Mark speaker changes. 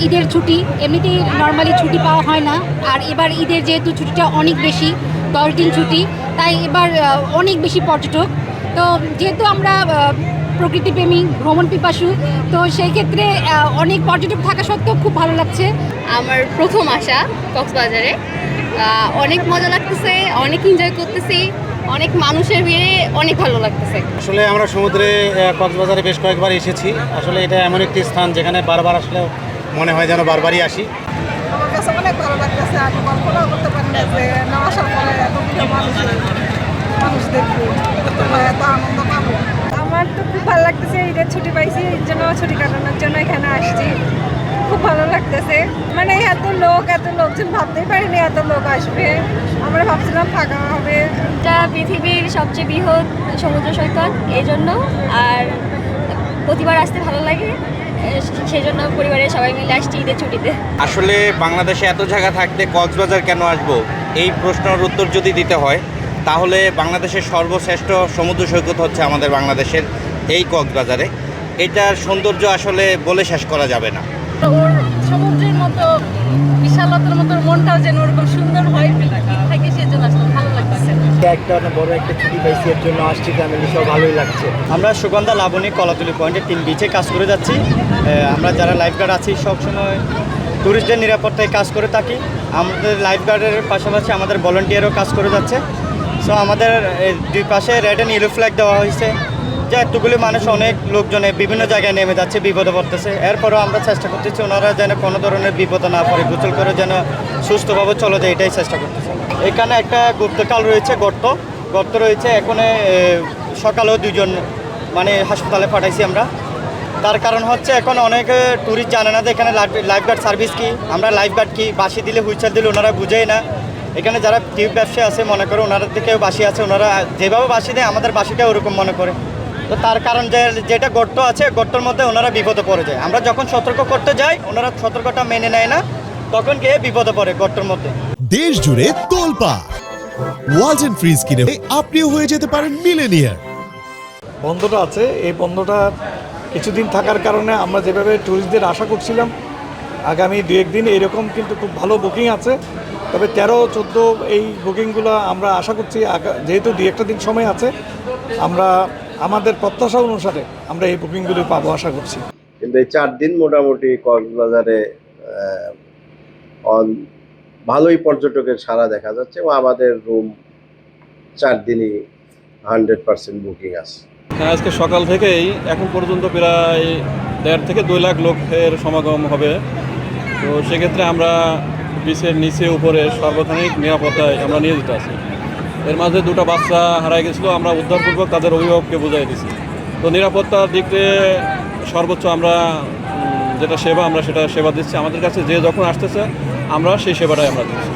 Speaker 1: ঈদের ছুটি এমনিতেই নর্মালি ছুটি পাওয়া হয় না, আর এবার ঈদের যেহেতু ছুটিটা অনেক বেশি, 10 দিন ছুটি, তাই এবার অনেক বেশি পর্যটক। তো যেহেতু আমরা প্রকৃতিপ্রেমী, ভ্রমণ পিপাসু, তো সেই ক্ষেত্রে অনেক পর্যটক থাকা সত্ত্বেও খুব ভালো লাগছে।
Speaker 2: আমার প্রথম আসা কক্সবাজারে, অনেক মজা লাগতেছে, অনেক এনজয় করতেছি, অনেক মানুষের ভিড়ে অনেক ভালো লাগতেছে।
Speaker 3: আসলে আমরা সমুদ্রে কক্সবাজারে বেশ কয়েকবার এসেছি। আসলে এটা এমন একটি স্থান যেখানে বারবার আসলেও মনে হয় যেন বারবারই আসি।
Speaker 4: আমার কাছে অনেক ভালো লাগতেছে। আমি কল্পনাও করতে পারি না যে না আসার পরে এতগুলো মানুষ দেখবো, এত আনন্দ পাবো। আমার তো খুব ভালো লাগতেছে, ঈদের ছুটি পাইছি, এর জন্য ছুটি কাটানোর জন্য এখানে আসছি। খুব ভালো লাগতেছে, মানে এত লোকজন ভাবতেই পারিনি এত লোক আসবে। আমরা ভাবছিলাম ফাঁকা হবে।
Speaker 2: এটা পৃথিবীর সবচেয়ে বৃহৎ সমুদ্র সৈকত, এই জন্য আর প্রতিবার আসতে ভালো লাগে, সেই জন্য পরিবারের সবাই মিলে আসছি ঈদের ছুটিতে।
Speaker 5: আসলে বাংলাদেশে এত জায়গা থাকতে কক্সবাজার কেন আসবো, এই প্রশ্নের উত্তর যদি দিতে হয় তাহলে বাংলাদেশের সর্বশ্রেষ্ঠ সমুদ্র সৈকত হচ্ছে আমাদের বাংলাদেশের এই কক্সবাজারে। এটার সৌন্দর্য আসলে বলে শেষ করা যাবে না।
Speaker 4: ওর সমুদ্রের মতো বিশালতার মতো মনটাও যেন ওরকম সুন্দর হয় থাকে, সেজন্য আসলে ভালো লাগতেছে।
Speaker 3: একটা বড় একটা ছুটি পাইছি, এর জন্য আসছি, ফ্যামিলি সব ভালোই লাগছে। আমরা সুগন্ধা, লাবণী, কলাতুলি পয়েন্টে 3 বিচে কাজ করে যাচ্ছি। আমরা যারা লাইফগার্ড আছি সবসময় ট্যুরিস্টদের নিরাপত্তায় কাজ করে থাকি। আমাদের লাইফগার্ডের পাশাপাশি আমাদের ভলান্টিয়ারও কাজ করে যাচ্ছে। সো আমাদের দুই পাশে রেড অ্যান্ড ইয়েলো ফ্ল্যাগ দেওয়া হয়েছে, যে এতগুলি মানুষ, অনেক লোকজনে বিভিন্ন জায়গায় নেমে যাচ্ছে, বিপদে পড়তেছে। এরপরেও আমরা চেষ্টা করতেছি ওনারা যেন কোনো ধরনের বিপদে না পড়ে, গোসল করে যেন সুস্থভাবে চলে যায়, এটাই চেষ্টা করতেছে। এখানে একটা গুপ্তকাল রয়েছে, গর্ত রয়েছে। এখন সকালেও 2জন মানে হাসপাতালে পাঠাইছি আমরা। তার কারণ হচ্ছে এখন অনেক ট্যুরিস্ট জানে না যে এখানে লাইফগার্ড সার্ভিস কি, আমরা লাইফগার্ড কি। বাসি দিলে, হুইলচেয়ার দিলে ওনারা বুঝেই না। এখানে যারা টিউব ব্যবসায়ী আছে মনে করে ওনারা থেকেও বাসি আছে, ওনারা যেভাবে বাসি দেয় আমাদের বাসিটা ওরকম মনে করে। তো তার কারণ যেটা গর্ত আছে, গর্তের মধ্যে ওনারা বিপদে পড়ে যায়। আমরা যখন সতর্ক করতে যাই ওনারা সতর্কটা মেনে নেয় না, তখন গিয়ে বিপদে পড়ে গর্তের মধ্যে।
Speaker 6: দেশ জুড়ে তোলপাড় ওয়ালটন ফ্রিজ কিনে আপনিও হয়ে যেতে পারেন মিলেনিয়ার।
Speaker 7: বন্ধটা আছে, এই বন্ধটা কিছুদিন থাকার কারণে আমরা যেভাবে ট্যুরিস্টদের আশা করছিলাম আগামী 2-1 দিন এরকম কিন্তু খুব ভালো বুকিং আছে। তবে 13-14 এই বুকিংগুলো আমরা আশা করছি, যেহেতু 2-1 দিন সময় আছে, আমরা আমাদের প্রত্যাশা অনুসারে আমরা এই বুকিংগুলি পাবো আশা করছি।
Speaker 8: কিন্তু এই 4 দিন মোটামুটি কক্সবাজারে ভালোই পর্যটকের সাড়া দেখা যাচ্ছে এবং আমাদের রুম 4 দিনই 100% বুকিং আছে।
Speaker 9: আজকে সকাল থেকেই এখন পর্যন্ত প্রায় 1.5 থেকে 2 লাখ লোকের সমাগম হবে। তো সেক্ষেত্রে আমরা বিচের নিচে উপরে সার্বক্ষণিক নিরাপত্তায় আমরা নিয়োজিত আছি। এর মাঝে 2টা বাচ্চা হারাই গেছিলো, আমরা উদ্ধারপূর্বক তাদের অভিভাবককে বুঝাই দিছি। তো নিরাপত্তার দিক থেকে সর্বোচ্চ আমরা যেটা সেবা, আমরা সেটা সেবা দিচ্ছি। আমাদের কাছে যে যখন আসতেছে আমরা সেই সেবাটাই আমরা দিচ্ছি।